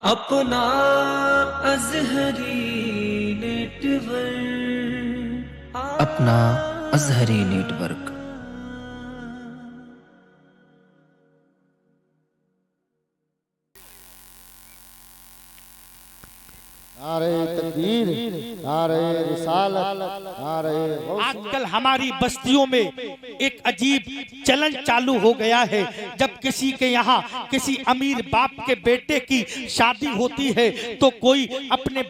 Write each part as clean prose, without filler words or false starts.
अपना अज़हरी नेटवर्क अपना अज़हरी नेटवर्क। नारे तकबीर, नारे रिसालत, नारे आजकल हमारी बस्तियों में एक अजीब चलन चालू हो गया है। जब किसी के यहाँ किसी अमीर बाप के बेटे की शादी होती है तो कोई अपने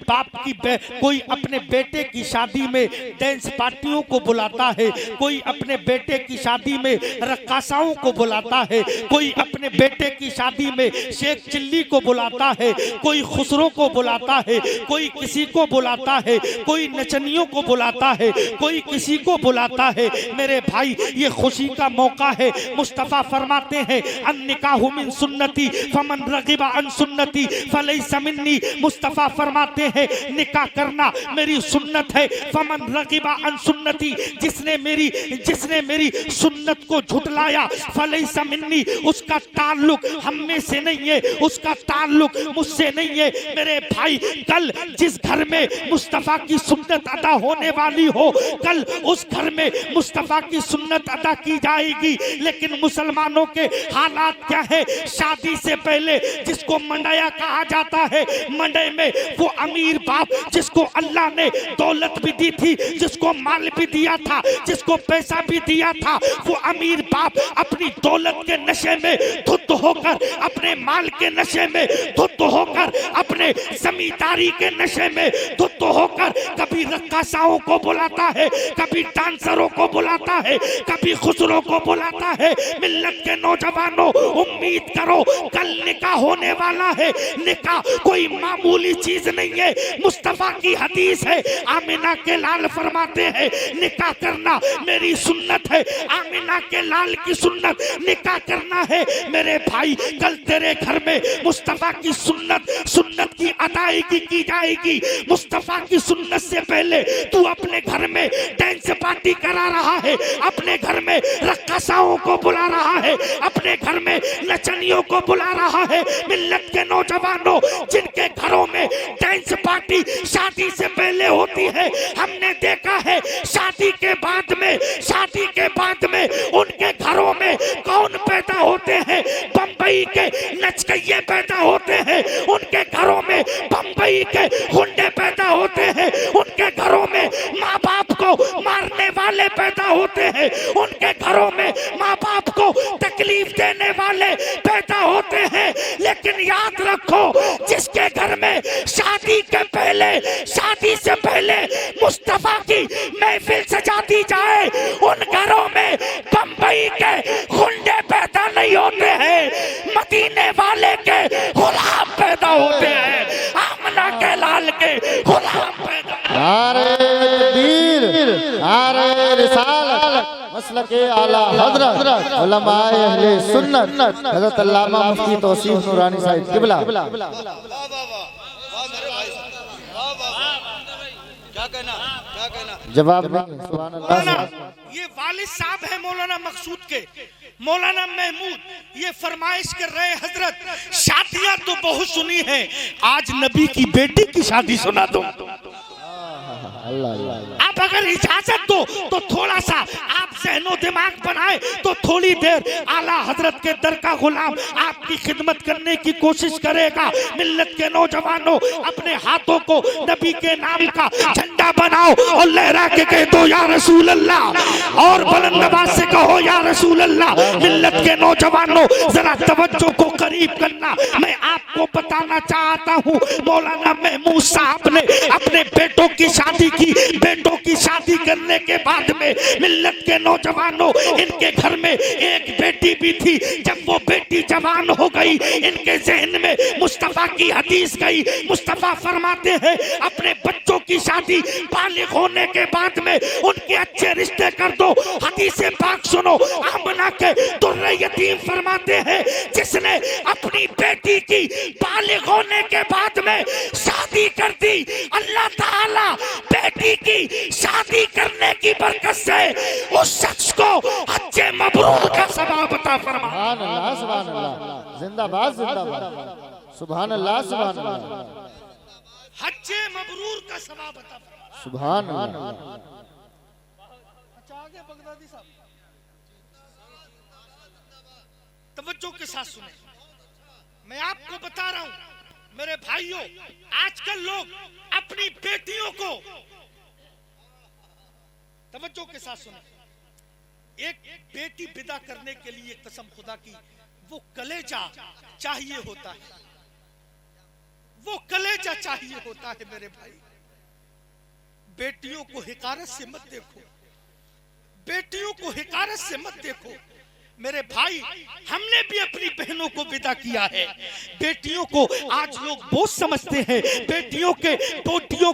बेटे की शादी में डांस पार्टियों को बुलाता है, कोई अपने बेटे की शादी में रक्कासाओं को बुलाता है, कोई अपने बेटे की शादी में शेख चिल्ली को बुलाता है, कोई खुसरो को बुलाता है, कोई किसी को बुलाता है, कोई नचनियों को बुलाता है, कोई किसी को बुलाता है। मेरे भाई, ये खुशी का मौका है। मुस्तफा फरमाते हैं अन्निकाहु मिन सुन्नती फमन रगिबा अन सुन्नती फलैसा मिन्नी। मुस्तफा फरमाते हैं निकाह करना मेरी सुन्नत है। फमन रगिबा अन सुन्नती, जिसने मेरी सुन्नत को झुटलाया, फलैसा मिन्नी, उसका ताल्लुक हम में से नहीं है, उसका ताल्लुक मुझसे नहीं है। मेरे भाई, कल जिस घर में मुस्तफा की सुन्नत अदा होने वाली हो, कल उस घर में मुस्तफा की सुन्नत अदा की जाएगी। लेकिन मुसलमानों के हालात क्या है? शादी से पहले जिसको मंडया कहा जाता है, मंडे में वो अमीर बाप जिसको अल्लाह ने दौलत भी दी थी, जिसको माल भी दिया था, जिसको पैसा भी दिया था, वो अमीर बाप अपनी दौलत के नशे में धुत होकर, अपने माल के नशे में धुत होकर, अपने जमींदारी के नशे में धुत होकर कभी रक्कासाओं को बुलाता है, कभी डांसरों को बुलाता है, कभी खुसरों को बुलाता है। मिल्लत के नौजवानों, उम्मीद करो कल निकाह होने वाला है। निकाह कोई मामूली चीज नहीं है। मुस्तफा की हदीस है, आमिना के लाल फरमाते हैं निकाह करना मेरी सुन्नत है। आमिना के लाल की सुन्नत निकाह करना है। मेरे भाई, कल तेरे घर में मुस्तफा की सुन्नत की अदायगी की जाएगी। मुस्तफा की सुन्नत से पहले तू अपने घर में डांस पार्टी करा रहा है, अपने घर में रक्कासाओं को बुला रहा है, अपने घर में नचनियों को बुला रहा है। मिल्लत के नौजवानों, जिनके घरों में डांस पार्टी शादी से पहले होती है, हमने देखा है शादी के बाद में उनके घरों में कौन पैदा होते हैं? बंबई के नचकइये पैदा होते हैं, उनके घरों में बंबई के हुंडे पैदा होते हैं, उनके घरों में माँ बाप को मारने वाले पैदा होते हैं, उनके घरों में माँ बाप को तकलीफ देने वाले पैदा होते हैं। लेकिन याद रखो, जिसके घर में शादी से पहले मुस्तफा की महफिल सजा दी जाए, उन घरों में बंबई के हुंडे पैदा नहीं होते हैं, मदीने वाले के गुलाम पैदा होते हैं, आमना के लाल के गुलाम पैदा। नारे तकबीर, नारे रिसालत, मसलके आला हज़रत उलमाए अहले सुन्नत हज़रत अल्लामा मुफ्ती तौसीफ नूरानी साहिब किबला। जवाब नहीं, सुभान अल्लाह। ये वालिद साहब है मौलाना मकसूद के, मौलाना महमूद, ये फरमाइश कर रहे हजरत शादियां तो बहुत सुनी है, आज नबी की बेटी की शादी सुना दो। आप अगर इजाजत दो तो थोड़ा सा आप ज़हनो दिमाग बनाए तो थोड़ी देर आला हजरत के दर का गुलाम आपकी खिदमत करने की कोशिश करेगा। मिल्लत के नौजवानों, अपने हाथों को नबी के नाम का झंडा बनाओ और लहरा के कह दो या रसूल अल्लाह, और बुलंद आवाज से कहो या रसूल अल्लाह। मिल्लत के नौजवानों, जरा तवज्जो को करीब करना। मैं आपको बताना चाहता हूँ, मौलाना महमूद साहब ने अपने बेटों की शादी की। बेटों की शादी करने के बाद में मिल्लत के नौजवानों, इनके घर में एक बेटी भी थी। जब वो बेटी जवान हो गई, इनके जहन में मुस्तफा की हदीस गई। मुस्तफा फरमाते हैं अपने बच्चों की शादी बालिग होने के बाद में उनके अच्छे रिश्ते कर दो। हदीस पाक सुनो, आमना के दुर्रे यतीम फरमाते हैं जिसने अपनी बेटी की बालिग होने के बाद में शादी कर दी, अल्लाह ताला बेटी की शादी करने की बरकत से उस शख्स को हज्जे मबरूर का सवाब अता फरमा। सुभान अल्लाह, सुभान अल्लाह, जिंदाबाद जिंदाबाद। सुभान अल्लाह सुभान अल्लाह हज्जे मबरूर का सवाब अता फरमा। सुभान अल्लाह। अच्छा आगे बगदादी साहब तवज्जो के साथ सुने, मैं आपको बता रहा हूं मेरे भाइयों, आजकल लोग अपनी बेटियों को, तवज्जो के साथ सुने, एक बेटी विदा करने के लिए कसम खुदा की वो कलेजा चाहिए होता है, वो कलेजा चाहिए होता है मेरे भाई। बेटियों को हिकारत से मत देखो, बेटियों को हिकारत से मत देखो मेरे भाई। हमने भी अपनी बहनों को विदा किया है। बेटियों को आज लोग बोझ समझते हैं, बेटियों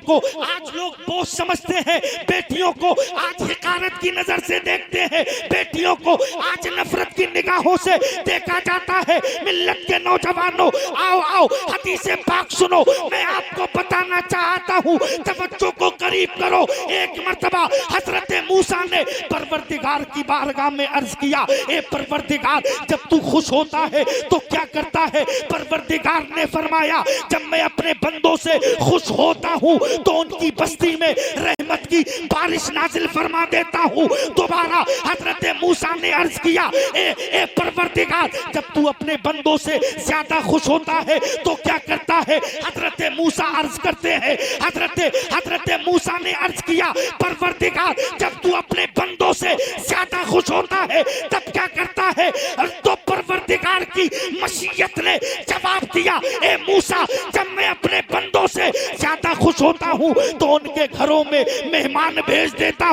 को आज लोग बोझ समझते हैं, बेटियों को आज हिकारत की नजर से देखते हैं, बेटियों को आज नफरत की निगाहों से देखा जाता है। मिल्लत के नौजवानों, आओ आओ हदीसे पाक सुनो। मैं आपको बताना चाहता हूँ, तवज्जो को करीब करो। एक मर्तबा हजरत मूसा ने परवरदिगार की बारगाह में अर्ज किया, परवरदिगार जब तू खुश होता है तो क्या करता है? परवरदिगार ने फरमाया, जब मैं अपने बंदों से खुश होता हूँ तो उनकी बस्ती में रहमत की बारिश नाजिल फरमा देता हूँ। दोबारा हजरत मूसा ने अर्ज किया, ए परवरदिगार जब तू अपने बंदों से ज्यादा खुश होता है तो क्या करता है? हजरत मूसा अर्ज करते हैं, हजरत मूसा ने अर्ज किया, परवरदिगार जब तू अपने बंदों से ज्यादा खुश होता है तब क्या करता है? तो परवरदिगार की मशीयत ने जवाब दिया, ए मूसा जब मैं अपने बंदों से ज्यादा खुश होता हूँ तो उनके घरों में मेहमान भेज देता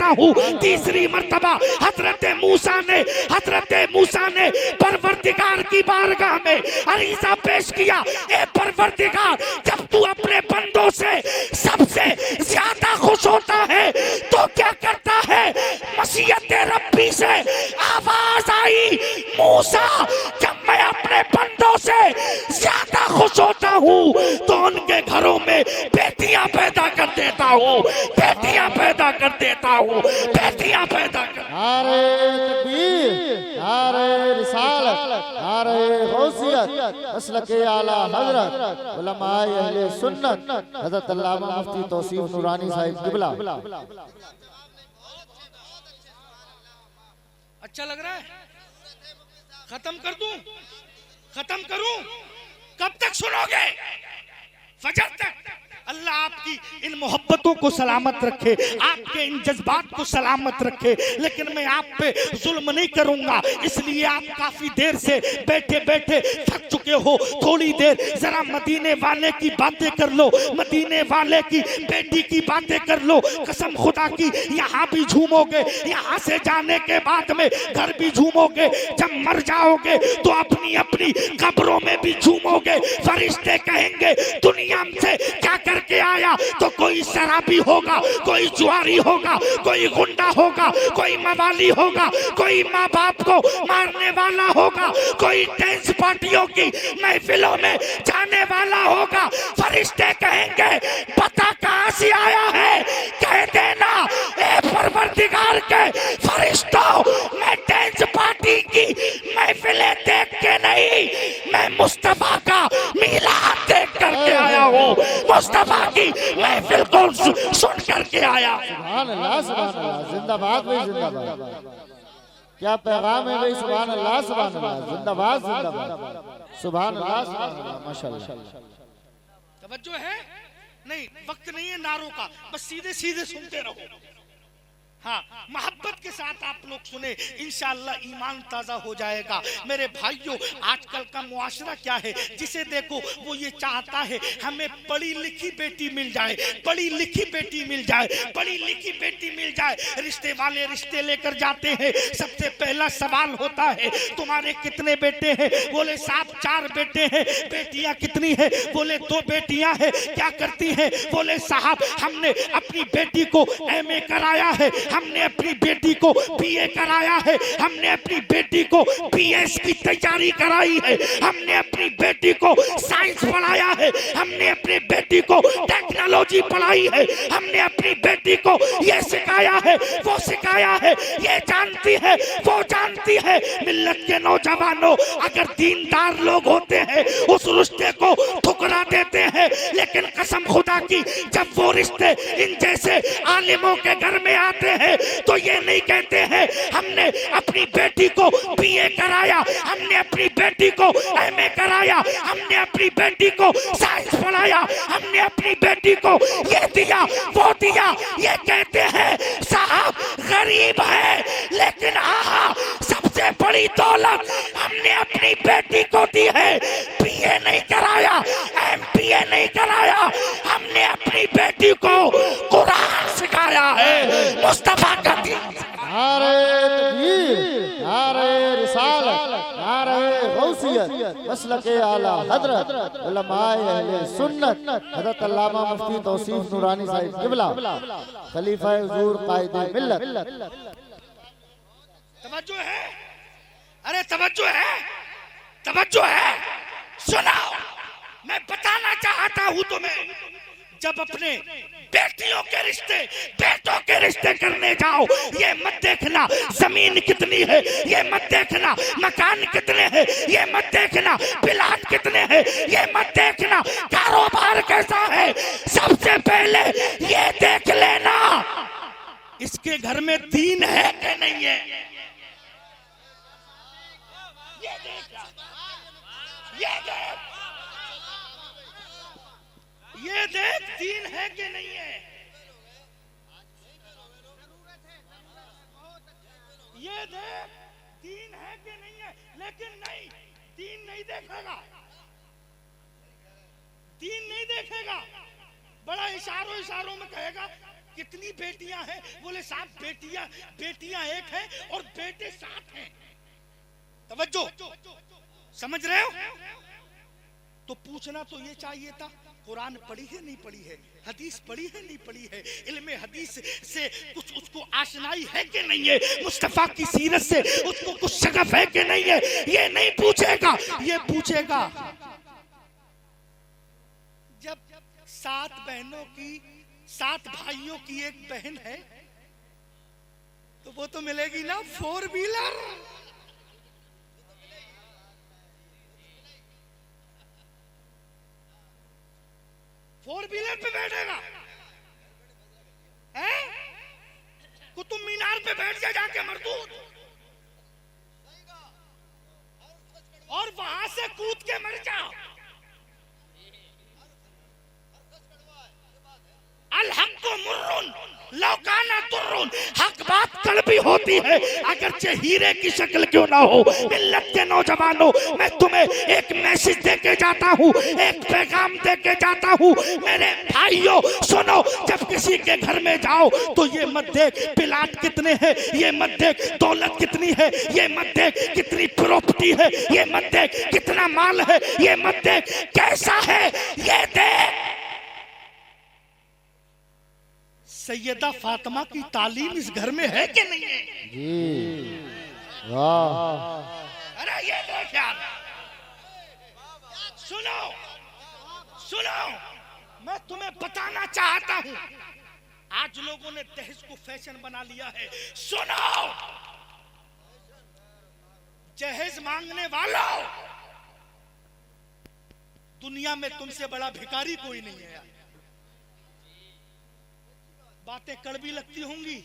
हूँ। तीसरी मर्तबा हजरत मूसा ने परवरदिगार की बारगाह में अरीज़ा पेश किया, ए परवरदिगार जब तू अपने बंदों से सबसे ज्यादा खुश होता है तो क्या करता है? मशीयत रब्बी से आवाज आई, मूसा जब मैं अपने बंदों से ज्यादा खुश होता हूँ तो उनके घरों में बेटियां पैदा कर देता हूँ। नारे तकबीर, नारे रिसालत, नारे गौसियत, मसलके आला हजरत उलमाए अहले सुन्नत हजरत अल्लामा मुफ्ती तौसीफ नूरानी साहिब किबला। अच्छा लग रहा है? खत्म कर दूं? खत्म करूं? कब तक सुनोगे? फजर तक। अल्लाह आपकी इन मोहब्बतों को सलामत रखे, आपके इन जज्बात को सलामत रखे। लेकिन मैं आप पे जुल्म नहीं करूंगा, इसलिए आप काफी देर से बैठे बैठे थक चुके हो। थोड़ी देर जरा मदीने वाले की बातें कर लो, मदीने वाले की बेटी की बातें कर लो। कसम खुदा की यहाँ भी झूमोगे, यहाँ से जाने के बाद में घर भी झूमोगे, जब मर जाओगे तो अपनी अपनी कब्रों में भी झूमोगे। फरिश्ते कहेंगे दुनिया से क्या करके आया? तो कोई शराबी होगा, कोई जुआरी होगा, कोई गुंडा होगा, कोई मवाली होगा, कोई माँ बाप को मारने वाला होगा, कोई डांस पार्टियों की महफिलों में जाने वाला होगा। फरिश्ते कहेंगे पता कहाँ से आया है? कह देना ए परवरदिगार के फरिश्तों, मैं डांस पार्टी की महफिलें देख के नहीं, मैं मुस्तफा का मिलाद देख करके आया हूँ, मुस्तफा की महफिल को सुन करके आया। सुभान अल्लाह, सुभान अल्लाह, जिंदाबाद भाई जिंदाबाद। क्या पैगाम है भाई? सुभान अल्लाह, सुभान अल्लाह, जिंदाबाद जिंदाबाद, सुभान अल्लाह, सुभान अल्लाह, माशाअल्लाह। तवज्जो है? नहीं, वक्त नहीं है नारों का, बस सीधे सीधे सुनते रहो। हाँ, मोहब्बत के साथ आप लोग सुने, इंशाअल्लाह ईमान ताजा हो जाएगा। मेरे भाइयों, आजकल का मुआशरा क्या है? जिसे देखो वो ये चाहता है हमें पढ़ी लिखी बेटी मिल जाए, पढ़ी लिखी बेटी मिल जाए, पढ़ी लिखी बेटी मिल जाए। रिश्ते वाले रिश्ते लेकर जाते हैं, सबसे पहला सवाल होता है तुम्हारे कितने बेटे हैं? बोले साहब 4 बेटे हैं। बेटियां कितनी है? बोले 2 बेटियां हैं। क्या करती हैं? बोले साहब हमने अपनी बेटी को एमए कराया है, हमने अपनी बेटी को बीए कराया है, हमने अपनी बेटी को बीएस की तैयारी कराई है, हमने अपनी बेटी को साइंस पढ़ाया है, हमने अपनी बेटी को टेक्नोलॉजी पढ़ाई है, हमने अपनी बेटी को ये सिखाया है, वो सिखाया है, ये जानती है, वो जानती है। मिल्लत के नौजवानों, अगर दीनदार लोग होते हैं उस रिश्ते को ठुकरा देते हैं, लेकिन कसम खुदा की जब वो रिश्ते इन जैसे आलिमों के घर में आते हैं तो ये नहीं कहते हैं हमने अपनी बेटी को बीए कराया, हमने अपनी बेटी को एमए कराया, हमने अपनी बेटी को साइंस पढ़ाया, हमने अपनी बेटी को ये दिया वो दिया। ये कहते हैं साहब गरीब है लेकिन आहा सबसे बड़ी दौलत हमने अपनी बेटी को दी है। बीए नहीं कराया, एमबीए नहीं कराया, हमने अपनी बेटी को कुरान सिखाया है, मुस्तफा का दीन। नारे तकबीर, नारे रिसालत, नारे गौसियत, मसलके आला हजरत उलमाए अहले सुन्नत हज़रत अल्लामा मुफ्ती तौसीफ नूरानी साहिब क़िबला खलीफा हुजूर कायदे मिल्लत। तवज्जो है, अरे तवज्जो है, तवज्जो है, सुनाओ। मैं बताना चाहता हूं तुम्हें, जब अपने बेटियों के रिश्ते बेटों के रिश्ते करने जाओ, ये मत देखना जमीन कितनी है, ये मत देखना मकान कितने हैं, ये मत देखना प्लाट कितने हैं, ये मत देखना कारोबार कैसा है। सबसे पहले ये देख लेना इसके घर में दीन है कि नहीं है। ये देख, ये देख, ये देख दीन है कि नहीं है। ये देख दीन है कि नहीं है। लेकिन नहीं, दीन नहीं देखेगा, दीन नहीं देखेगा। बड़ा इशारों इशारों में कहेगा कितनी बेटियां हैं, बोले साहब बेटियां एक है और बेटे 7 हैं। तवज्जो, समझ रहे हो। तो पूछना तो ये चाहिए था कुरान पढ़ी है नहीं पढ़ी है, हदीस पढ़ी है नहीं पढ़ी है, इल्मे हदीस से कुछ उसको आशनाई है कि नहीं है, मुस्तफा की सीरत से उसको कुछ शगफ है कि नहीं है। ये नहीं पूछेगा, ये पूछेगा जब 7 बहनों की 7 भाइयों की एक बहन है तो वो तो मिलेगी ना 4 व्हीलर। पे बैठेगा, हैं? कुतुब मीनार पे बैठ जाके मरदूद, और वहां से कूद के मर जाओ। अल हक को मुर्रुन लौकाना तुर्रुन, हक बात कड़वी होती है अगरचे हीरे की शक्ल क्यों ना हो। मिल्लत के नौजवानों, मैं तुम्हें एक मैसेज देके जाता हूँ, एक पैगाम देके जाता हूँ। मेरे भाइयों सुनो, जब किसी के घर में जाओ तो ये मत देख प्लाट कितने हैं, ये मत देख दौलत कितनी है, ये मत देख कितनी प्रॉपर्टी है, ये मत देख कितना माल है, ये मत देख कैसा है, ये देख सैयदा फातिमा की तालीम इस घर में है कि नहीं है। जी वाह, अरे ये देख यार, सुनो सुनो, मैं तुम्हें बताना चाहता हूं, आज लोगों ने दहेज को फैशन बना लिया है। सुनो, जहेज मांगने वालों, दुनिया में तुमसे बड़ा भिखारी कोई नहीं है यार। बातें कड़वी लगती होंगी,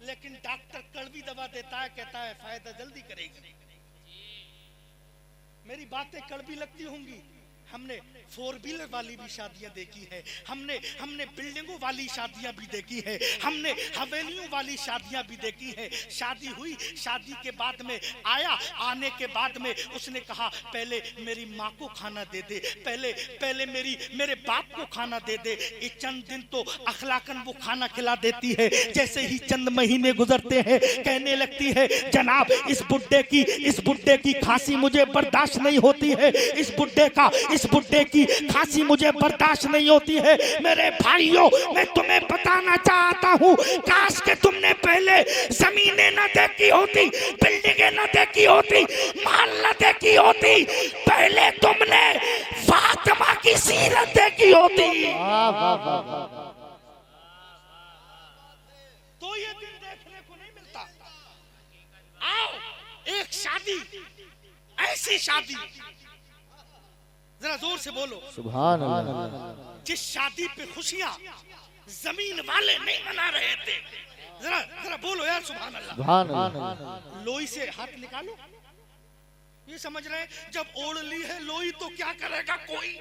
लेकिन डॉक्टर कड़वी दवा देता है, कहता है फायदा जल्दी करेगी। मेरी बातें कड़वी लगती होंगी, हमने 4 व्हीलर वाली भी शादियां देखी है, हमने बिल्डिंगों वाली शादियां भी देखी है, हमने हवेलियों वाली शादियां भी देखी है। शादी हुई, शादी के बाद में आया, आने के बाद में उसने कहा पहले मेरी माँ को खाना दे दे, पहले मेरे बाप को खाना दे दे। ये चंद दिन तो अखलाकन वो खाना खिला देती है, जैसे ही चंद महीने गुजरते हैं कहने लगती है जनाब इस बुड्ढे की खांसी मुझे बर्दाश्त नहीं होती है, इस बुड्ढे का इस इस बुड्ढे की खांसी मुझे बर्दाश्त नहीं होती है। मेरे भाइयों, मैं तुम्हें बताना चाहता हूँ, काश के तुमने पहले जमीनें न देखी होती, बिल्डिंगें न देखी होती, महल न देखी होती, पहले तुमने फातिमा की सीरत देखी होती वाह वाह वाह वाह। तो ये दिन देखने को नहीं मिलता। आओ, एक शादी, ऐसी शादी, जरा जोर से बोलो सुभान अल्लाह। जिस शादी पे खुशियां जमीन वाले नहीं मना रहे थे, जरा जरा बोलो यार सुभान अल्लाह। सुभान अल्लाह। लोई से हाथ निकालो। ये समझ रहे हैं, जब ओढ़ ली है लोई तो क्या करेगा कोई?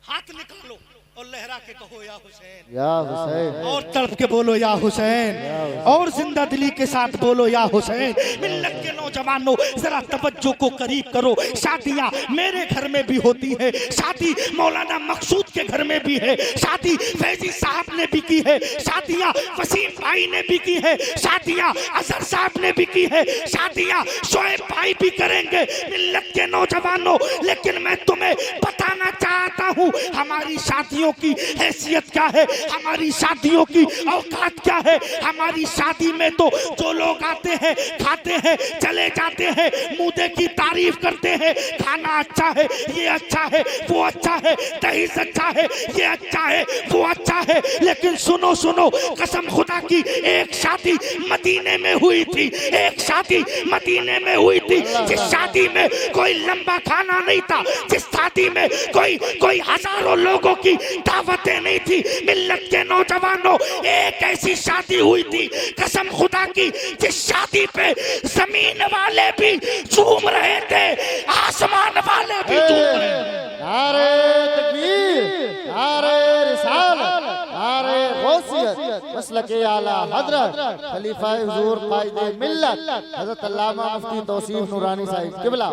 हाथ निकालो और लहरा के कहो या हुसैन, या हुसैन, और तड़प के बोलो या हुसैन, और जिंदा दिली के साथ बोलो या हुसैन। मिल्लत के नौजवानों, जरा तवज्जो को करीब करो। शादियां मेरे घर में भी होती है, शादी मौलाना मकसूद के घर में भी है, शादी फैजी साहब ने भी की है, शादियां वसीम भाई ने भी की है, शादियां असर साहब ने भी की है, शादियां शोएब भाई भी करेंगे। मिल्लत के नौजवानों, लेकिन मैं तुम्हें बताना चाहता हूँ, हमारी शादियों की हैसियत क्या है, हमारी शादियों की औकात क्या है। हमारी शादी में तो जो लोग आते हैं, खाते हैं, चले जाते हैं, मुद्दे की तारीफ करते हैं, खाना अच्छा है, ये अच्छा है, वो अच्छा है, दहीज अच्छा है, ये अच्छा है, वो अच्छा है। लेकिन सुनो सुनो, कसम खुदा की, एक शादी मदीने में हुई थी, एक शादी मदीने में हुई थी, जिस शादी में कोई लंबा खाना नहीं था, जिस शादी में कोई हजारों लोगों की दावतें नहीं थी। मिल्लत के नौजवानों, एक ऐसी शादी हुई थी, कसम खुदा की, जिस शादी पे जमीन वाले भी झूम रहे थे, आसमान वाले भी झूम रहे थे। नारे तकबीर, नारे रिसालत, नारे गौसियत, मसलके आला हजरत खलीफा हुजूर कायदे मिल्लत हजरत अल्लामा मुफ्ती तौसीफ नूरानी साहिब किबला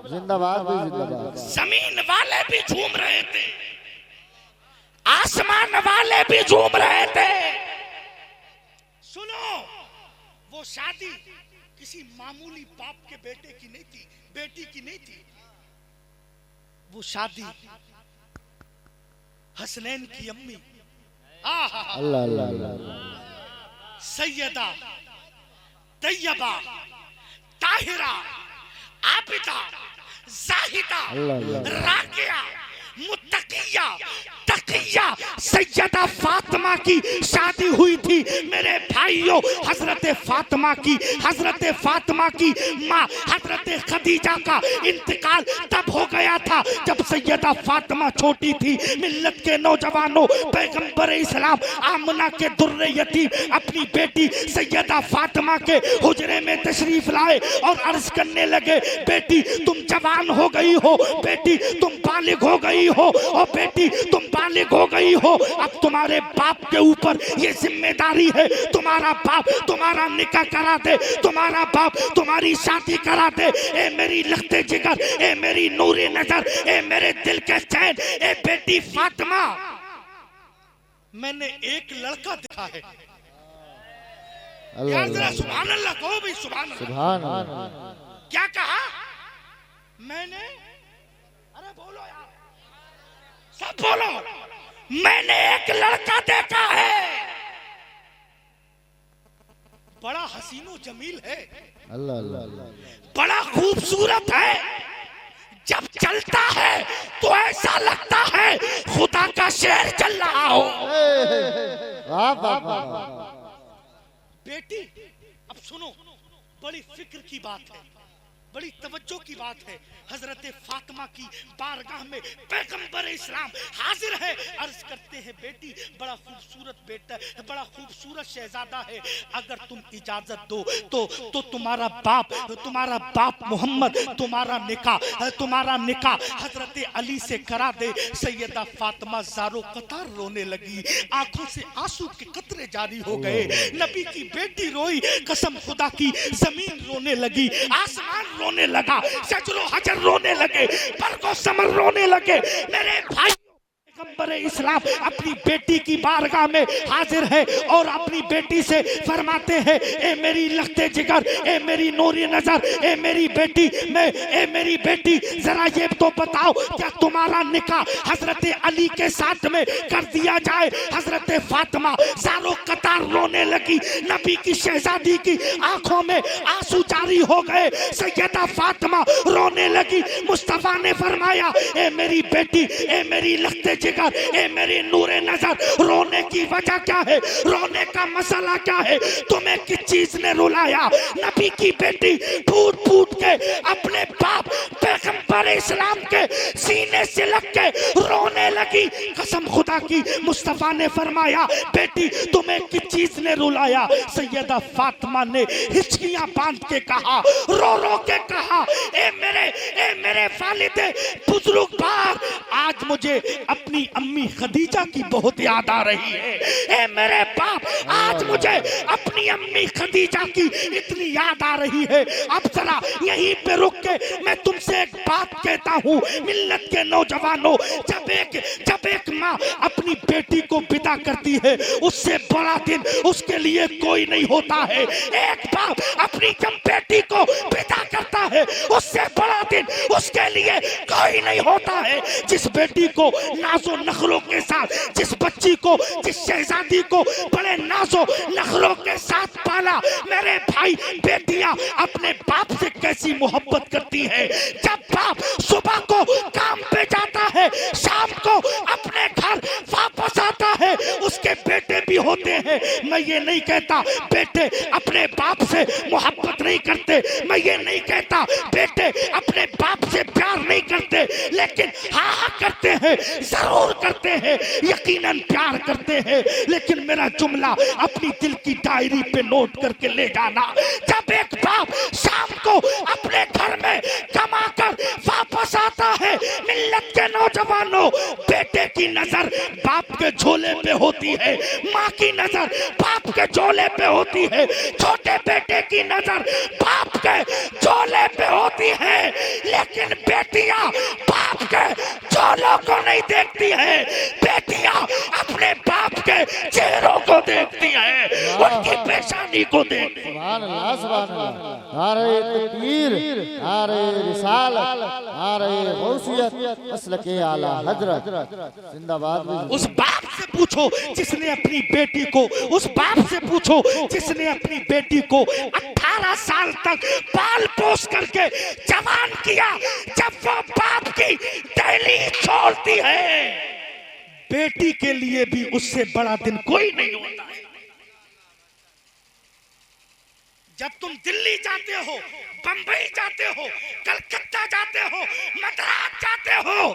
जिंदाबाद भी जिंदाबाद। जमीन वाले भी झूम रहे थे, आसमान वाले भी झूम रहे थे। सुनो, वो शादी किसी मामूली बाप के बेटे की नहीं थी, बेटी की नहीं थी। वो शादी हसनैन की अम्मी अल्लाह अल्लाह अल्लाह सैयदा तैयबा ताहिरा आबिदा जाहिदा राकिया मुत्तकिया तकिया सैयदा फातिमा की शादी हुई थी। मेरे भाइयों, हजरत फातिमा की माँ हजरत खदीजा का इंतकाल तब हो गया था जब सैयदा फातिमा छोटी थी। मिल्लत के नौजवानों, पैगंबर इस्लाम आमना के दुर्रे यतीम अपनी बेटी सैयदा फातिमा के हुजरे में तशरीफ लाए और अर्ज करने लगे, बेटी तुम जवान हो गई हो, बेटी तुम बालिग हो गई हो, और बेटी तुम बालिग हो गई हो, अब तुम्हारे बाप के ऊपर ये जिम्मेदारी है, तुम्हारा बाप तुम्हारा निकाह करा दे, तुम्हारा बाप तुम्हारी शादी करा दे। ए मेरी लखते जिगर, ए मेरी नूरी नजर, ए मेरे दिल के चैन, ए बेटी फातिमा, मैंने एक लड़का देखा है। यार जरा सुभान अल्लाह कहो भाई, सुभान अल्लाह। सुभान अल्लाह। क्या कहा मैंने? अरे बोलो यार, सब बोलो। मैंने एक लड़का देखा है, बड़ा हसीनो जमील है, अल्लाह अल्लाह, बड़ा खूबसूरत है, जब चलता है तो ऐसा लगता है खुदा का शेर चल रहा हो। वाह वाह वाह। बेटी अब सुनो, बड़ी फिक्र की बात है, बड़ी तवज्जो की बात है। हजरत फातिमा की बारगाह में पैगंबर इस्लाम हाजिर है, अर्ज करते हैं, बेटी बड़ा खूबसूरत बेटा, बड़ा खूबसूरत शहजादा है, अगर तुम इजाजत दो तो तुम्हारा बाप मोहम्मद तुम्हारा निकाह हजरत अली से करा दे। सैयदा फातिमा ज़ारो कतार रोने लगी, आंखों से आंसू के कतरे जारी हो गए। नबी की बेटी रोई, कसम खुदा की जमीन रोने लगी, आसमान रोने लगा, शजरो हजर रोने लगे, बरगो समर रोने लगे। मेरे भाई, पैगंबर पैगंबर इस्लाम अपनी बेटी की बारगाह में हाजिर है और अपनी बेटी से फरमाते हैं, ए मेरी लखते जिगर, ए मेरी नूरी नजर, ए मेरी बेटी, ए मेरी बेटी, जरा ये तो बताओ क्या तुम्हारा निकाह हजरत अली के साथ में कर दिया जाए। हजरत फातिमा सारों कतार रोने लगी। नबी की शहजादी की आंखों में आंसू जारी हो गए। सैयदा फातिमा रोने लगी। मुस्तफा ने फरमाया, ए मेरी बेटी, ए मेरी लखते जिगर, ए मेरी नूरे नजर, रोने की वजह क्या है, रोने का मसला क्या है, तुम्हें किस चीज ने रुलाया। नबी की बेटी फूट फूट के अपने बाप पैगंबर इस्लाम के सीने से लग के रोने लगी। कसम खुदा की, मुस्तफा ने फरमाया, बेटी तुम्हें किस चीज ने रुलाया। सैयदा फातिमा ने हिचकियां बांध के कहा, रो रो के कहा, ए मेरे वालिदे बुजुर्ग बाप, आज मुझे अपनी अम्मी खदीजा की बहुत याद आ रही है। ए मेरे बाप, आज मुझे अपनी अम्मी खदीजा की इतनी याद आ रही है। अब जरा यहीं पे रुक के मैं तुमसे एक बात कहता हूँ, मिल्लत के नौजवानों, जब एक माँ अपनी बेटी को विदा करती है, उससे बड़ा दिन उसके लिए कोई नहीं होता है। एक बाप अपनी जब बेटी को विदा करता है, उससे बड़ा दिन उसके लिए कोई नहीं होता है। जिस बेटी को नाजो नखरों के साथ, जिस बच्ची को, जिस शहजादी को बड़े नाजो नखरों के साथ पाला, मेरे भाई बेटियां अपने बाप से कैसी मोहब्बत करती है। जब बाप सुबह को काम पे जाता है, शाम को अपने घर वापस आता है, उसके बेटे भी होते हैं। मैं ये नहीं कहता बेटे अपने बाप से मोहब्बत नहीं करते, मैं ये नहीं कहता बेटे अपने बाप से प्यार नहीं करते, लेकिन हाँ करते हैं, जरूर करते हैं, यकीनन प्यार करते हैं। लेकिन मेरा जुमला अपनी दिल की डायरी पे नोट करके ले जाना। जब एक बाप शाम को अपने घर में कमा कर वापस आता है, मिल्लत के नौजवानों, बेटे की नजर बाप के झोले पे होती है, माँ की नजर बाप के झोले पे होती है, छोटे बेटे की नजर बाप के झोले पे होती है, लेकिन बेटियां बाप के झोलों को नहीं देखती है। बेटियां अपने बाप के चेहरों को देखती है, उनकी पेशानी को देखती है। सुभान अल्लाह, सुभान अल्लाह। नारे तकबीर, नारे रिसालत, नारे गौसियत, मसलके आला हजरत जिंदाबाद। उस बाप से पूछो जिसने अपनी बेटी को, उस बाप से पूछो जिसने अपनी बेटी को 18 साल तक पाल पोस करके जवान किया। जब वो बाप की दहलीज छोड़ती है, बेटी के लिए भी उससे बड़ा दिन कोई नहीं होता है। जब तुम दिल्ली जाते हो, बंबई जाते हो, कलकत्ता जाते हो, मद्रास जाते हो,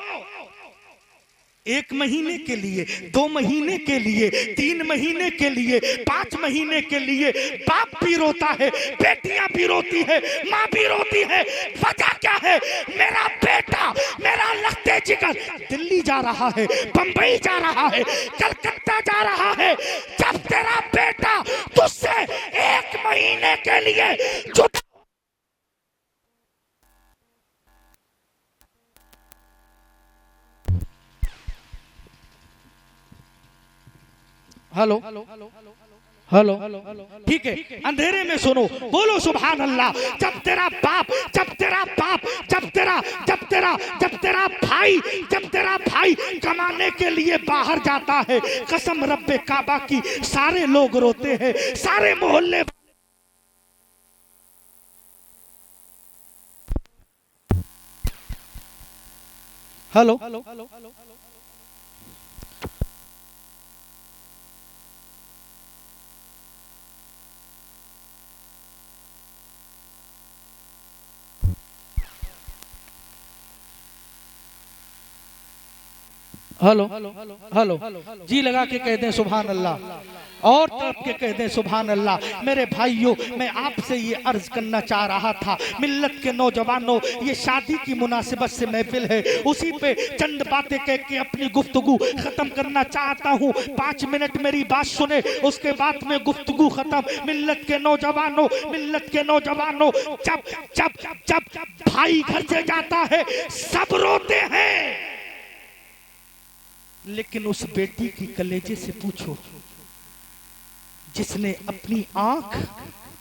1 महीने के लिए, 2 महीने के लिए, 3 महीने के लिए, 5 महीने के लिए बाप भी रोता है, बेटियां भी रोती है, माँ भी रोती है। वजह क्या है? मेरा बेटा, मेरा लखते जिगर दिल्ली जा रहा है, बंबई जा रहा है, कलकत्ता जा रहा है। जब तेरा बेटा तुझसे 1 महीने के लिए जुदा, हेलो हेलो, ठीक है, अंधेरे में सुनो, बोलो सुभान अल्लाह। जब तेरा बाप, जब तेरा बाप, जब तेरा भाई कमाने के लिए बाहर जाता है, कसम रब्बे काबा की, सारे लोग रोते हैं, सारे मोहल्ले। हेलो, हेलो हेलो, जी लगा के कह दें सुभान अल्लाह, और तरफ के कह दें सुभान अल्लाह। मेरे भाइयों, मैं आपसे ये अर्ज करना चाह रहा था, मिल्लत के नौजवानों, ये शादी की मुनासिबत से महफिल है, उसी पे चंद बातें कह के अपनी गुफ्तगू खत्म करना चाहता हूँ। 5 मिनट मेरी बात सुने, उसके बाद में गुफ्तगू खत्म। मिल्लत के नौजवानों, मिल्लत के नौजवानों, जब जब जब भाई घर से जाता है, सब रोते हैं, लेकिन उस बेटी की कलेजे से पूछो जिसने अपनी आंख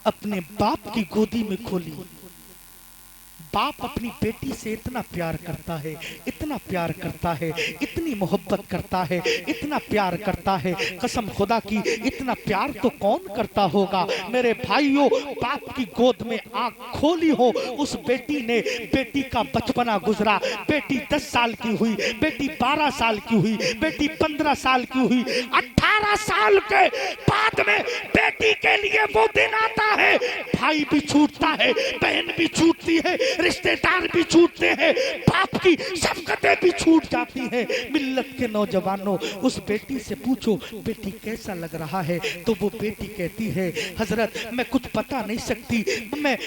अपने बाप की गोदी में खोली। बाप अपनी बेटी से इतना प्यार करता है, इतना प्यार करता है, इतनी मोहब्बत करता है, इतना प्यार करता है, कसम खुदा की इतना प्यार तो कौन करता होगा मेरे भाइयों। बाप की गोद में आंख खोली हो उस बेटी ने, बेटी का बचपना गुजरा, बेटी 10 साल की हुई, बेटी 12 साल की हुई, बेटी 15 साल की हुई, 18 साल के बाद में बेटी के लिए वो दिन आता है, भाई भी छूटता है, बहन भी छूटती है, रिश्तेदार भी छूटते हैं, बाप की शफकतें भी छूट जाती हैं। मिल्लत के नौजवानों, उस बेटी से पूछो बेटी कैसा लग रहा है, तो वो बेटी कहती है हजरत मैं कुछ बता नहीं सकती, मैं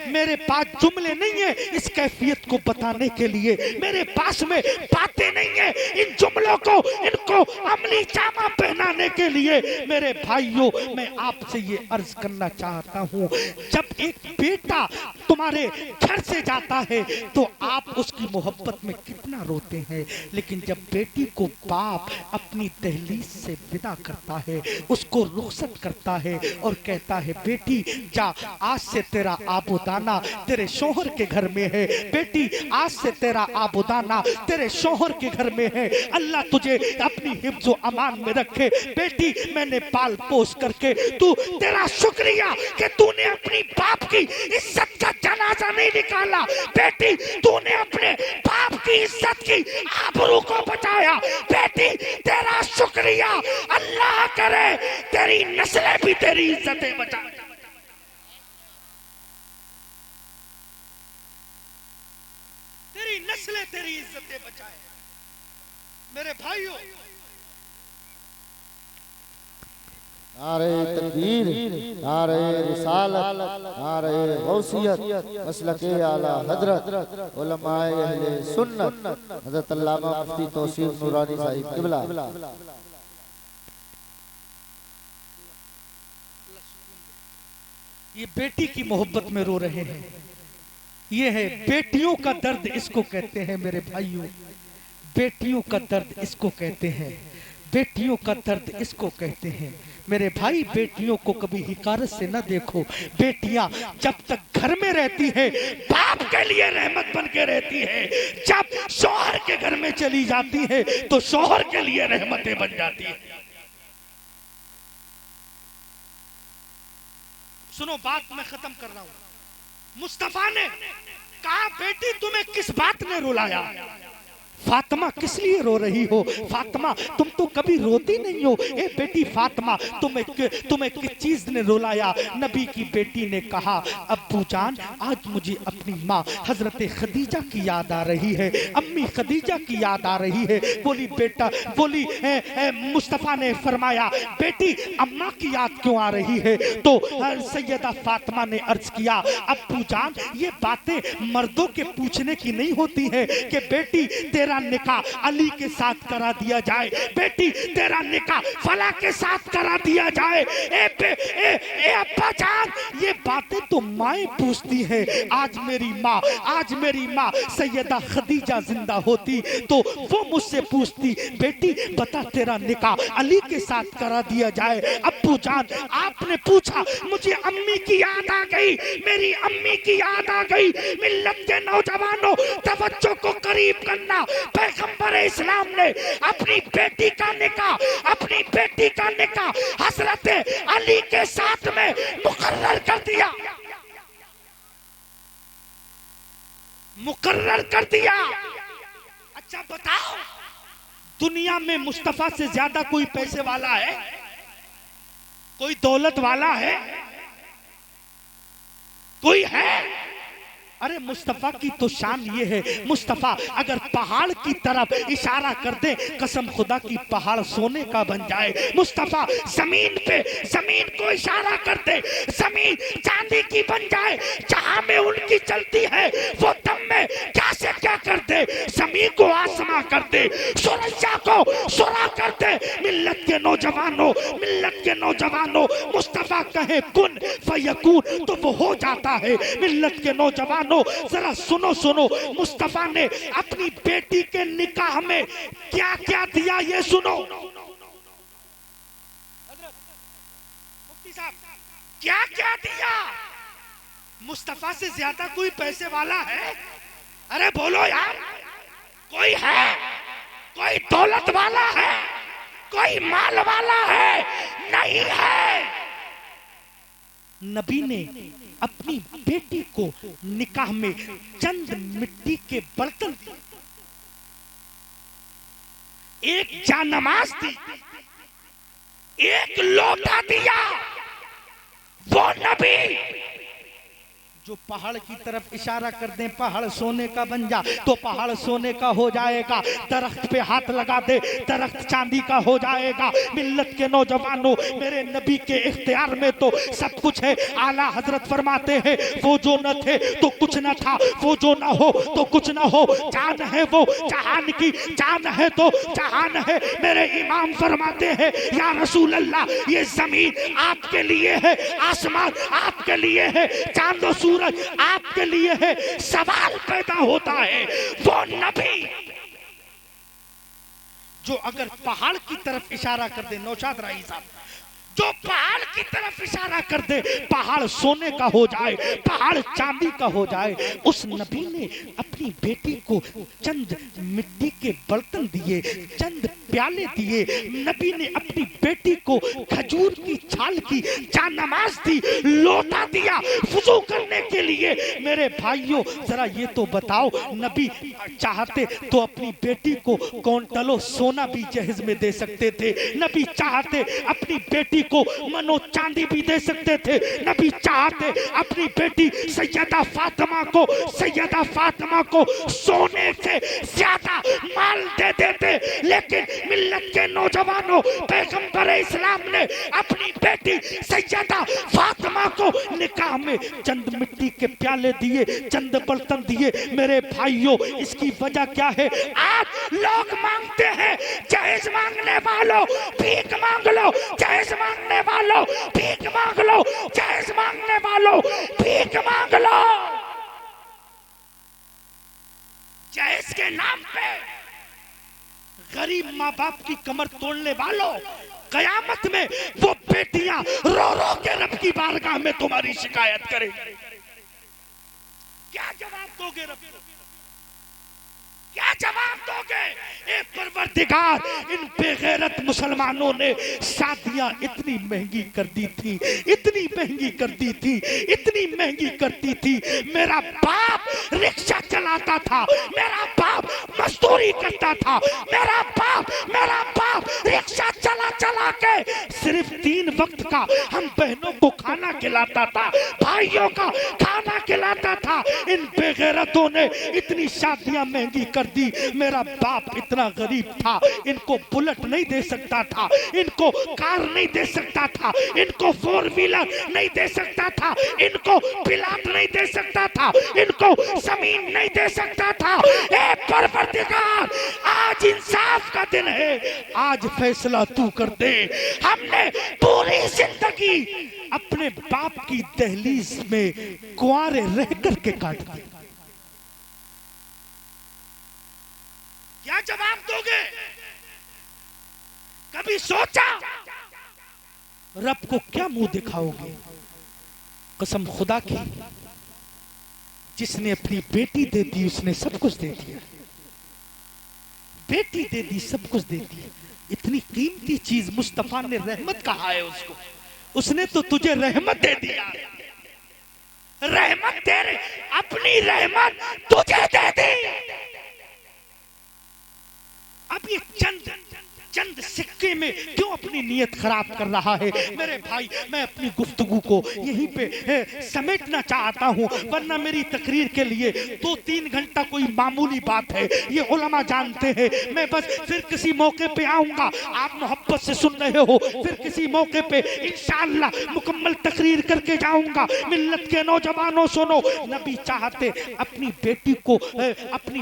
मेरे पास जुमले नहीं है इस कैफियत को बताने के लिए, मेरे पास में बातें नहीं है इन जुमलों को इनको अमली जामा पहनाने के लिए। मेरे भाइयों मैं आपसे ये अर्ज करना चाहता हूँ, जब एक बेटा तुम्हारे घर से जाता है तो आप उसकी मोहब्बत में कितना रोते हैं, लेकिन जब बेटी को बाप अपनी दहलीज से विदा करता है, उसको रुखसत करता है और कहता है बेटी जा, आज से तेरा आबोदाना तेरे शौहर के घर में है, बेटी आज से तेरा आबोदाना तेरे शौहर के घर में है, अल्लाह तुझे अपनी हिफ्ज़ो अमान में रखे। बेटी मैंने पाल पोस करके तू तेरा शुक्रिया कि तूने अपनी बाप की इज्जत का जनाजा नहीं निकाला, बेटी तूने अपने बाप की इज्जत की आबरू को बचाया, बेटी तेरा शुक्रिया, अल्लाह करे तेरी नस्लें भी तेरी इज्जतें बचाए। तेरी नस्लें तेरी इज्जतें बचाए। मेरे भाइयों नारे तकबीर, नारे रिसालत, नारे गौसियत, मसलके आला हजरत उलमाए अहले सुन्नत हजरत अल्लामा मुफ्ती तौसीफ नूरानी साहिब किबला। ये बेटी की मोहब्बत में रो रहे हैं, ये है बेटियों का दर्द, इसको कहते हैं मेरे भाइयों, बेटियों का दर्द इसको कहते हैं, बेटियों का दर्द इसको कहते हैं। मेरे भाई बेटियों को कभी हिकारत से न देखो, बेटियां जब तक घर में रहती है बाप के लिए रहमत बन के रहती है, जब शौहर के घर में चली जाती है तो शौहर के लिए रहमतें बन जाती है। सुनो बात मैं खत्म कर रहा हूं। मुस्तफा ने कहा बेटी तुम्हें किस बात ने रुलाया, फातिमा किस लिए रो रही हो, फातिमा तुम तो कभी रोती नहीं हो, ए बेटी फातिमा तुम्हें किस चीज ने रुलाया। नबी की बेटी ने कहा अब्बू जान आज मुझे अपनी माँ हजरत खदीजा की याद आ रही है, अम्मी खदीजा की याद आ रही है। बोली बेटा बोली मुस्तफा ने फरमाया बेटी अम्मा की याद क्यों आ रही है, तो सैयदा फातिमा ने अर्ज किया अब्बू जान ये बातें मर्दों के पूछने की नहीं होती है कि बेटी तेरा निकाह अली के साथ करा दिया जाए, बेटी तेरा निकाह फला के साथ करा दिया जाए। ए अब्बा जान ये बातें तो माएं पूछती है। आज मेरी माँ सैयदा खदीजा जिंदा होती तो वो मुझसे पूछती बेटी बता तेरा निकाह अली के साथ करा दिया जाए। अब्बू जान आपने पूछा मुझे अम्मी की याद आ गई, मेरी अम्मी की याद आ गई। मिल्लत के नौजवानों तवज्जो को करीब करना, पैगंबर इस्लाम ने अपनी बेटी का निकाह हजरत अली के साथ में मुकर्रर कर दिया। अच्छा बताओ दुनिया में मुस्तफा से ज्यादा कोई पैसे वाला है, कोई दौलत वाला है, कोई है? अरे मुस्तफा की तो शान ये है, मुस्तफा अगर पहाड़ की तरफ इशारा कर दे कसम खुदा की पहाड़ सोने का बन जाए। मुस्तफा जमीन को इशारा कर दे जमीन चांदी की बन जाए। जहां में उनकी चलती है वो दम में क्या से क्या कर दे, जमीन को आसमां कर दे, सुरक्षा को सुरा कर दे। मिल्लत के नौजवानों मुस्तफा कहे कुन फयकून तो वो हो जाता है। मिल्लत के नौजवान नौजवानों जरा सुनो सुनो, मुस्तफा ने अपनी बेटी के निकाह में क्या क्या दिया ये सुनो। मुफ्ती साहब क्या क्या दिया? मुस्तफा से ज्यादा कोई पैसे वाला है? अरे बोलो यार, कोई है? कोई दौलत वाला है? कोई माल वाला है? नहीं है। नबी ने अपनी बेटी को निकाह में चंद मिट्टी के बर्तन, एक जानमाज दी, एक लोटा दिया। वो नबी जो पहाड़ की तरफ इशारा कर दे पहाड़ सोने का बन जा तो पहाड़ सोने का हो जाएगा, दरख्त पे हाथ लगा दे दरख्त चांदी का हो जाएगा। मिल्लत के नौजवानों, मेरे नबी के इख्तियार में तो सब कुछ है। आला हजरत फरमाते हैं वो जो न थे तो कुछ न था, वो जो न हो तो कुछ न हो। जान है वो जहान की, जान है तो जहान है। मेरे इमाम फरमाते हैं या रसूल अल्लाह, ये जमीन आपके लिए है, आसमान आपके लिए है, चांद सूरज आपके लिए है। सवाल पैदा होता है वो नबी जो अगर पहाड़ की तरफ इशारा कर दे, नौशाद राही साहब, जो पहाड़ की तरफ इशारा कर दे पहाड़ सोने का हो जाए, पहाड़ चांदी का हो जाए। उस नबी ने अपनी बेटी को चंद मिट्टी के बर्तन दिए, चंद प्याले दिए। नबी ने अपनी बेटी को खजूर की छाल की जानमाज दी, लोटा दिया वुजू करने के लिए। मेरे भाइयों जरा ये तो बताओ, नबी चाहते तो अपनी बेटी को क्विंटलों सोना भी जहेज में दे सकते थे। नबी चाहते अपनी बेटी को मनो चांदी भी दे सकते थे। नबी चाहते अपनी बेटी सैयदा फातिमा को सोने से ज्यादा माल दे देते, लेकिन मिल्लत के नौजवानों, पैगंबर इस्लाम ने अपनी बेटी सैयदा फातिमा को निकाह में चंद मिट्टी के प्याले दिए, चंद बर्तन दिए। मेरे भाइयों इसकी वजह क्या है? आज लोग मांगते हैं जहेज मांगने वालों भीख मांग लो, जहेज मांगने वालों भीख मांग लो, जहेज मांगने वालों भीख मांग लो। जहेज के नाम पे गरीब माँ बाप की कमर तोड़ने वालों, कयामत में वो बेटियां रो रो के रब की बारगाह में तुम्हारी शिकायत करेंगी। क्या जवाब दोगे रब को? क्या जवाब दोगे? ए परवरदिगार, इन बेगैरत मुसलमानों ने शादियां इतनी महंगी कर दी थी, इतनी महंगी कर दी थी, इतनी महंगी करती थी। मेरा बाप रिक्शा चलाता था, मेरा बाप मजदूरी करता था, मेरा बाप रिक्शा चला चला के सिर्फ 3 वक्त का हम बहनों को खाना खिलाता था, भाइयों का खाना खिलाता था। इन बेगैरतों ने इतनी शादियां महंगी कर दी। मेरा बाप इतना गरीब था, इनको बुलेट नहीं दे सकता था, इनको कार नहीं दे सकता था, इनको 4 व्हीलर नहीं दे सकता था, इनको प्लाट नहीं दे सकता था, इनको जमीन नहीं दे सकता था। ए परवरदिगार, आज इंसाफ का दिन है, आज फैसला तू कर दे। हमने पूरी जिंदगी अपने बाप की दहलीज में कुंवारे रह करके काट दी। क्या जवाब दोगे? कभी सोचा रब को क्या मुंह दिखाओगे? कसम खुदा की, जिसने अपनी बेटी दे दी उसने सब कुछ दे दिया। बेटी दे दी, सब कुछ दे दिया। इतनी कीमती चीज मुस्तफा ने रहमत कहा है उसको, उसने तो तुझे रहमत दे दिया। रहमत दे, अपनी रहमत तुझे दे दी। अब ये चंद सिक्के में क्यों अपनी नीयत खराब कर रहा है? मेरे भाई, मैं अपनी गुफ्तगू को यहीं पे समेटना चाहता हूँ, वरना मेरी तकरीर के लिए 2-3 घंटा कोई मामूली बात है, ये उलमा जानते हैं। मैं बस फिर किसी मौके पे आऊंगा, आप मोहब्बत से सुन रहे हो, फिर किसी मौके पे इंशाअल्लाह मुकम्मल तकरीर करके जाऊंगा। मिल्लत के नौजवानों सुनो, नबी चाहते अपनी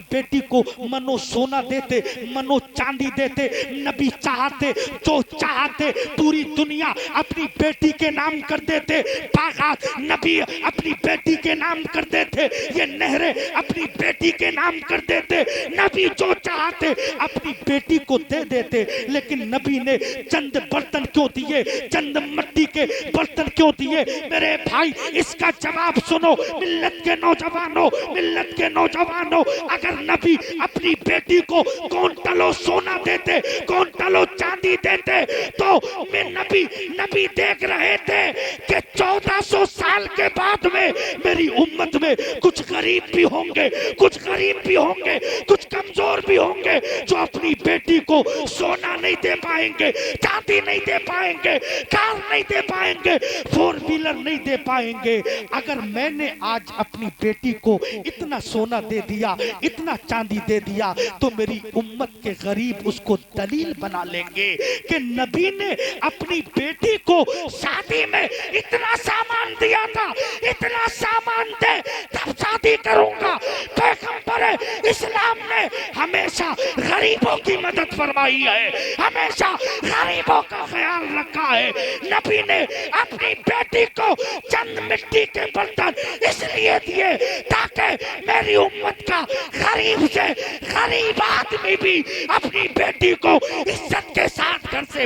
बेटी को मनो सोना देते, मनो चांदी देते। नबी चाहते जो चाहते पूरी दुनिया अपनी बेटी के नाम कर देते, बागात नबी अपनी बेटी के नाम कर देते, ये नहरें अपनी बेटी के नाम कर देते, नबी जो चाहते अपनी बेटी को दे देते। लेकिन नबी ने चंद बर्तन क्यों दिए, चंद मिट्टी के बर्तन क्यों दिए? मेरे भाई इसका जवाब सुनो मिल्लत के नौजवानों, मिल्लत के नौजवानों। अगर नबी अपनी बेटी को क्विंटलों सोना देते, क्विंटलों चांदी देते, तो मैं नबी देख रहे थे कि 1400 साल के बाद में मेरी उम्मत में कुछ गरीब भी होंगे, कुछ गरीब भी होंगे, कुछ कमजोर भी होंगे, जो अपनी बेटी को सोना नहीं दे पाएंगे, चांदी नहीं दे पाएंगे, कार नहीं दे पाएंगे, 4 व्हीलर नहीं दे पाएंगे। अगर मैंने आज अपनी बेटी को इतना सोना दे दिया, इतना चांदी दे दिया, तो मेरी उम्मत के गरीब उसको दलील बना लेंगे कि नबी ने अपनी बेटी को शादी में इतना सामान दिया था, इतना सामान दे तब शादी करूंगा। पैगंबर इस्लाम ने हमेशा गरीबों की मदद फरमाई है, हमेशा गरीबों का ख्याल रखा है। नबी ने अपनी बेटी को चंद मिट्टी के बर्तन इसलिए दिए ताकि मेरी उम्मत का गरीब से गरीब आदमी भी अपनी बेटी को इज्जत के साथ घर से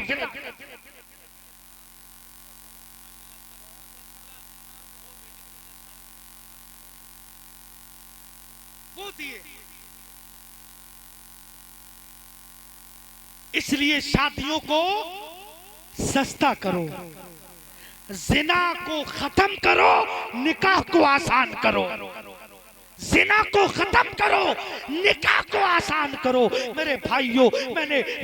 वो दिए। इसलिए शादियों को सस्ता करो, जिना को खत्म करो, निकाह को आसान करो, जिना को खत्म करो, निकाह को आसान करो। मेरे भाइयों,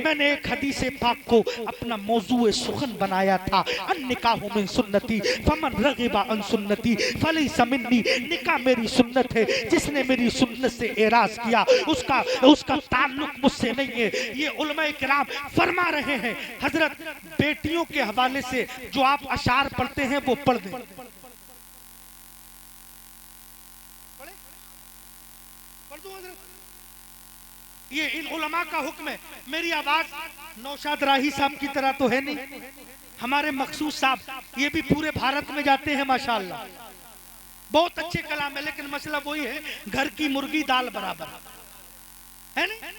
मैंने एक हदीस पाक को अपना मौजूए सुखन बनाया था, अन निकाहु मिन सुन्नती फमन रगिबा अन सुन्नती फलैसा मिन्नी। निकाह मेरी सुन्नत है, जिसने मेरी सुन्नत से एराज किया उसका ताल्लुक मुझसे नहीं है। ये उलमाए किराम फरमा रहे हैं। हजरत बेटियों के हवाले से जो आप अशार पढ़ते हैं वो पढ़ दें। ये इन उलमा का हुक्म है। मेरी आवाज नौशाद राही साहब की तरह तो है नहीं, हमारे मखसूस साहब ये भी पूरे भारत में जाते हैं माशाल्लाह, बहुत अच्छे कलाम है। लेकिन मसला वही है, घर की मुर्गी दाल बराबर है ना,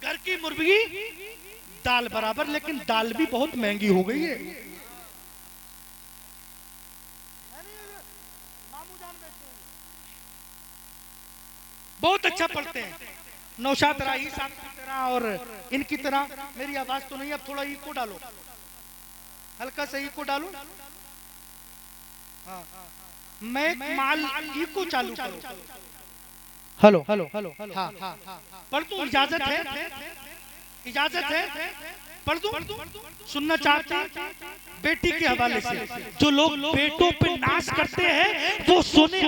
घर की मुर्गी दाल बराबर। लेकिन दाल भी बहुत महंगी हो गई है। बहुत अच्छा पढ़ते हैं नौशाद राही साहब की तरह और इनकी तरह। मेरी आवाज तो नहीं, अब थोड़ा इको डालो, हल्का सा इको डालो। हाँ, मैं माल इको चालू करो। हेलो हेलो हेलो, हाँ हाँ, पढ़ दूं? इजाजत है, इजाजत है, पढ़ दूं? सुनना चाहते बेटी के हवाले से? जो लोग बेटों पे नाश करते हैं वो सुने।